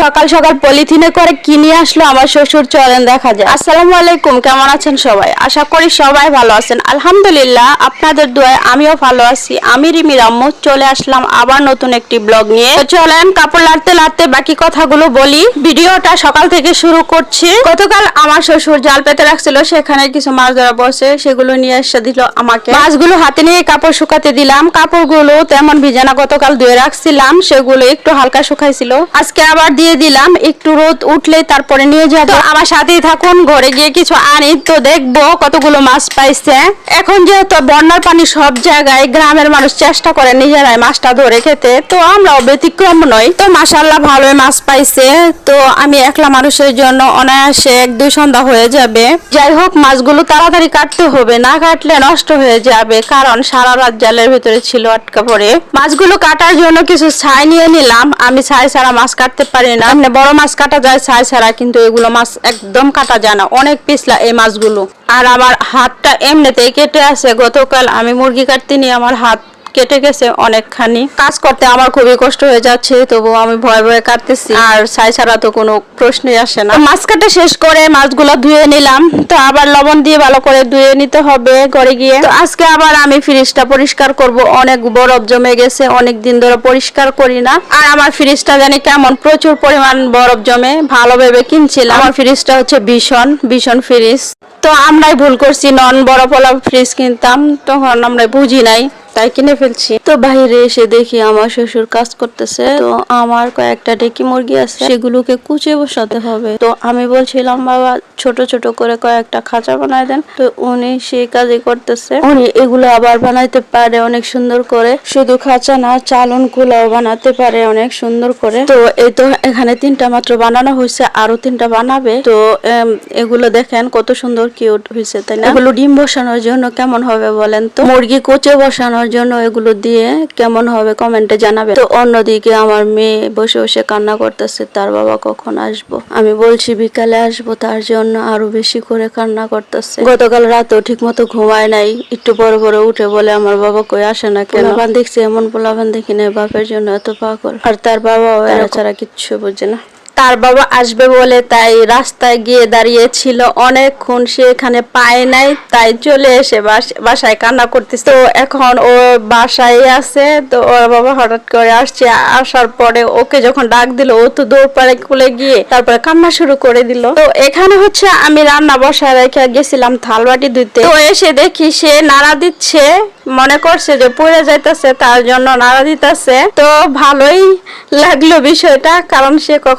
সকাল সকাল পলিথিনে করে কি নিয়ে আসলো আমার শ্বশুর, চলেন দেখা যায়। আসসালামু আলাইকুম, কেমন আছেন সবাই? আশা করি সবাই ভালো আছেন। আলহামদুলিল্লাহ, আপনাদের দোয়ায় আমিও ভালো আছি। আমি রিমি রাম্মু চলে আসলাম আবার নতুন একটি ব্লগ নিয়ে। তো চলেন কাপড় লাড়তে লাড়তে বাকি কথাগুলো বলি। ভিডিওটা সকাল থেকে শুরু করছি। গতকাল আমার শ্বশুর জাল পেতে রাখছিল, সেখানে কিছু মাছ ধরা বসে, সেগুলো নিয়ে এসে দিল আমাকে। মাছগুলো হাতে নিয়ে কাপড় শুকাতে দিলাম। কাপড়গুলো তেমন ভিজে না, গতকাল ধুয়ে রাখছিলাম, সেগুলো একটু হালকা শুকাইছিল। আজকে আবার দিয়ে দিলাম, একটু রোদ উঠলে তারপরে নিয়ে যাব। আমার সাথেই থাকুন, ঘরে গিয়ে কিছু আনি তো দেখবো কতগুলো মাছ পাইছে। এখন যেহেতু বন্যার পানি সব জায়গায়, গ্রামের মানুষ চেষ্টা করে নিজেরাই মাছটা ধরে খেতে, তো আমরাও ব্যতিক্রম নই। তো মাশাআল্লাহ ভালোই মাছ পাইছে। তো আমি একলা মানুষের জন্য অনায়াসে 1-2 সন্ধ্যা হয়ে যাবে। যাই হোক, মাছগুলো তাড়াতাড়ি কাটতে হবে, না কাটলে নষ্ট হয়ে যাবে, কারণ সারা রাত জালের ভিতরে ছিল আটকা পড়ে। মাছগুলো কাটার জন্য কিছু ছাই নিয়ে নিলাম। আমি ছাই ছাড়া মাছ কাটতে পারি না। এমনি বড় মাছ কাটা যায় ছাই ছাড়া, কিন্তু এগুলো মাছ একদম কাটা যায় না, অনেক পিছলা এই মাছগুলো। আর আমার হাতটা এমনিতেই কেটে আছে। গতকাল আমি মুরগি কাটতে নিয়ে আমার হাত কেটে গেছে অনেকখানি। কাজ করতে আমার খুবই কষ্ট হয়ে যাচ্ছে, তবু আমি ভয়ে ভয়ে কাটতেছি। আর ছাই ছাড়া তো কোনো প্রশ্নই আসে না। মাছ কাটা শেষ করে মাছগুলো ধুয়ে নিলাম। তো আবার লবণ দিয়ে ভালো করে ধুয়ে নিতে হবে ঘরে গিয়ে। তো আজকে আবার আমি ফ্রিজটা পরিষ্কার করব। অনেক বরফ জমে গেছে, অনেক দিন ধরে পরিষ্কার করি না। আর আমার ফ্রিজটা জানি কেমন প্রচুর পরিমাণ বরফ জমে, ভালো ভেবে কিনছিলাম। আমার ফ্রিজটা হচ্ছে ভীষণ ফ্রিজ। তো আমরাই ভুল করছি, নন বরফওয়ালা ফ্রিজ কিনতাম, তখন আমরা বুঝি নাই, তাই কিনে ফেলছি। তো বাইরে এসে দেখি আমার শ্বশুর কাজ করতেছে। তো আমার কয়েকটা ডেকি মুরগি আছে, সেগুলোকে কুচে বসাতে হবে। তো আমি বলছিলাম বাবা ছোট ছোট করে কয়েকটা খাঁচা বানায় দেন। তো উনি সেই কাজই করতেছে। উনি এগুলো আবার বানাইতে পারে অনেক সুন্দর করে, শুধু খাঁচা না চালন গুলাও বানাতে পারে অনেক সুন্দর করে। তো এই তো এখানে 3টা মাত্র বানানো হয়েছে, আরো 3টা বানাবে। তো এগুলো দেখেন কত সুন্দর কিউট হয়েছে, তাই না? এগুলো ডিম বসানোর জন্য কেমন হবে বলেন তো? মুরগি কুচে বসানোর জন্য এগুলো দিয়ে কেমন হবে কমেন্টে জানাবে। তো অন্যদিকে আমার মেয়ে বসে বসে কান্না করতেছে, তার বাবা কখন আসবো। আমি বলছি বিকালে আসবো, তার জন্য আরো বেশি করে কান্না করতেছে। গতকাল রাতেও ঠিক মতো ঘুমায় নাই, একটু বড় বড় উঠে বলে আমার বাবা কই আসে না কেন। পোলাপান দেখছি, এমন পোলাপান দেখি না বাপের জন্য এত পাগল। আর তার বাবাও এরা ছাড়া কিচ্ছু বোঝে না। তার বাবা আসবে বলে তাই রাস্তায় গিয়ে দাঁড়িয়েছিল অনেকক্ষণ, সে এখানে পায় নাই, তাই চলে এসে বাসায় কান্না করতেছে। তো এখন ও বাসায় আছে। তো ওর বাবা হঠাৎ করে আসছে, আসার পরে ওকে যখন ডাক দিল, ও তো দৌড় পাড়ে খুলে গিয়ে তারপরে কান্না শুরু করে দিল। তো এখানে হচ্ছে আমি রান্না বসায় রেখে গেছিলাম থালবাটি ধুতে। তো এসে দেখি সে নাড়া দিচ্ছে, মনে করছে যে পড়ে যাইতেছে, তার জন্য নাড়া দিতেছে। তো ভালোই লাগলো বিষয়টা, কারণ সে কখন